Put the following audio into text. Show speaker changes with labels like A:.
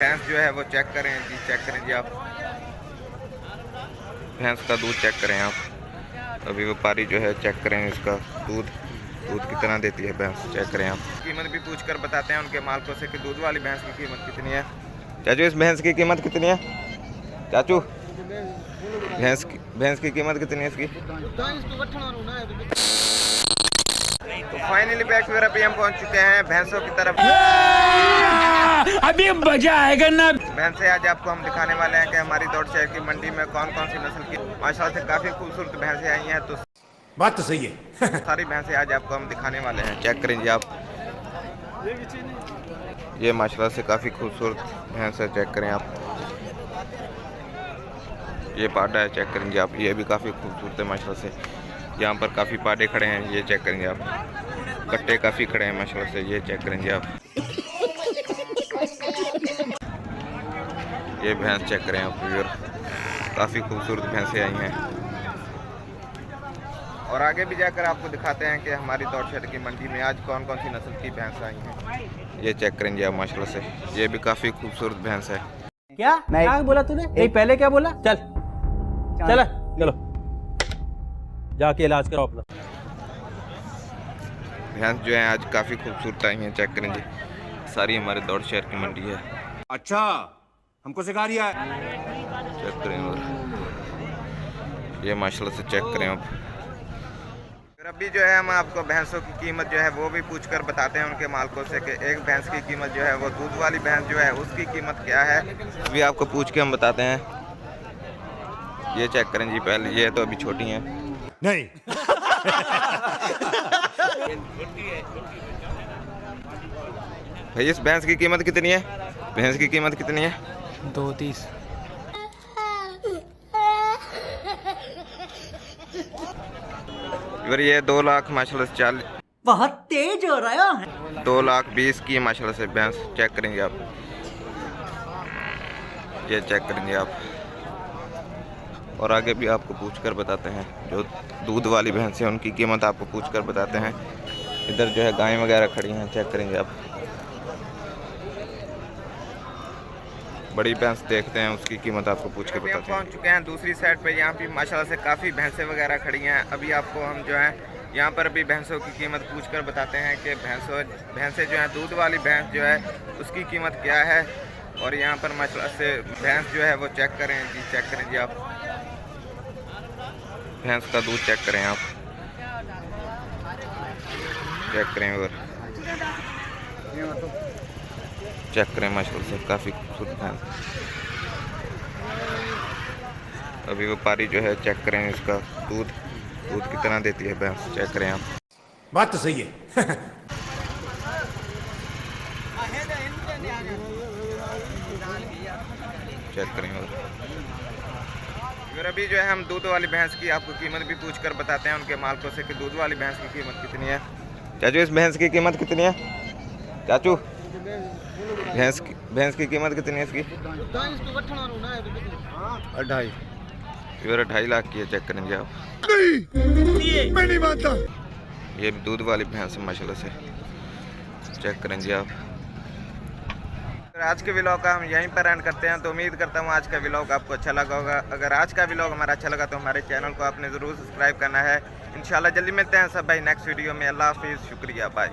A: भैंस जो है वो चेक करें जी, चेक करें जी आप। भैंस का दूध चेक करें आप। अभी व्यापारी जो है चेक करें इसका दूध कितना देती है भैंस, चेक करें आप। कीमत भी पूछ कर बताते हैं उनके मालिकों से कि दूध वाली भैंस की कीमत कितनी है। चाचू इस भैंस की कीमत कितनी है? चाचू भैंस की कीमत कितनी है इसकी? तो फाइनली बैक फिर अभी हम पहुंच चुके हैं भैंसों की तरफ।
B: अभी मजा आएगा ना।
A: भैंसें आज आपको हम दिखाने वाले हैं कि हमारी दौड़ शहर की मंडी में कौन कौन सी नस्ल की माशाल्लाह से काफी खूबसूरत भैंसें आई हैं। तो
C: बात तो सही है।
A: सारी भैंसें आज आपको हम दिखाने वाले हैं, चेक करें जी आप। ये माशाल्लाह से काफी खूबसूरत भैंस है, चेक करें आप। ये पाडा है, चेक करेंगे आप। ये भी काफी खूबसूरत है माशाल्लाह से। यहाँ पर काफी पाडे खड़े हैं, ये चेक करेंगे आप। कट्टे काफी खड़े हैं माशाल्लाह से, ये चेक करेंगे आप। ये भैंस चेक करें आप व्यूअर, काफ़ी खूबसूरत भैंसें आई हैं। और आगे भी जाकर आपको दिखाते हैं कि हमारी दौड़ शहर की मंडी में आज कौन कौन सी नस्ल की भैंस आई हैं। ये चेक करेंगे आप माशाल्लाह से, ये भी काफ़ी खूबसूरत भैंस है।
D: क्या बोला तूने? नहीं पहले क्या बोला? चल चलो जाके इलाज कराओ अपना।
A: भैंस जो है आज काफ़ी खूबसूरत आई हैं, चेक करेंगे। सारी हमारे दौड़ शहर की मंडी है।
C: अच्छा हमको सिखा रिया है।
A: चेक करें और ये माशाल्लाह से चेक करें आप। फिर अभी जो है हम आपको भैंसों की कीमत जो है वो भी पूछ कर बताते हैं उनके मालिकों से कि एक भैंस की कीमत जो है वो दूध वाली भैंस जो है उसकी कीमत क्या है, अभी आपको पूछ के हम बताते हैं। ये चेक करें जी पहले, ये तो अभी छोटी हैं।
C: नहीं
A: भाई इस भैंस की कीमत कितनी है? भैंस की कीमत कितनी है?
B: 230।
A: फिर ये 2 लाख माशाल्लाह से 40,
D: बहुत तेज हो रहा है।
A: 2,20,000 की माशाल्लाह से भैंस, चेक करेंगे आप। ये चेक करेंगे आप। और आगे भी आपको पूछ कर बताते हैं, जो दूध वाली भैंस है उनकी कीमत आपको पूछ कर बताते हैं। इधर जो है गायें वगैरह खड़ी हैं, चेक करेंगे आप। बड़ी भैंस देखते हैं, उसकी कीमत आपको पूछ के बताते हैं। पहुंच चुके हैं दूसरी साइड पे, यहाँ भी माशाल्लाह से काफ़ी भैंसें वगैरह खड़ी हैं। अभी आपको हम जो है यहाँ पर भी भैंसों की कीमत पूछ कर बताते हैं कि भैंसें जो हैं दूध वाली भैंस जो है उसकी कीमत क्या है। और यहाँ पर माशाल्लाह से भैंस जो है वो चेक करें जी, चेक करें जी आप। भैंस का दूध चेक करें आप, चेक करें और चेक करें माशाल्लाह से काफ़ी खूबसूरत भैंस। अभी व्यापारी जो है चेक करें इसका दूध कितना देती है भैंस, चेक करें आप।
C: बात तो सही है।
A: चेक करें और फिर अभी जो है हम दूध वाली भैंस की आपको कीमत भी पूछ कर बताते हैं उनके मालिकों से कि दूध वाली भैंस की कीमत कितनी है। चाचू इस भैंस की कीमत कितनी है? चाचू भैंस की कीमत कितनी है इसकी?
C: 2.5।
A: फिर 2.5 लाख की है, चेक करेंगे आप।
C: नहीं मैं नहीं मानता।
A: ये भी दूध वाली भैंस है माशाल्लाह से, चेक करेंगे आप। आज के व्लॉग का हम यहीं पर एंड करते हैं। तो उम्मीद करता हूँ आज का व्लॉग आपको अच्छा लगा होगा। अगर आज का व्लॉग हमारा अच्छा लगा तो हमारे चैनल को आपने ज़रूर सब्सक्राइब करना है। इंशाल्लाह जल्दी मिलते हैं सब भाई नेक्स्ट वीडियो में। अल्लाह हाफिज़, शुक्रिया, बाय।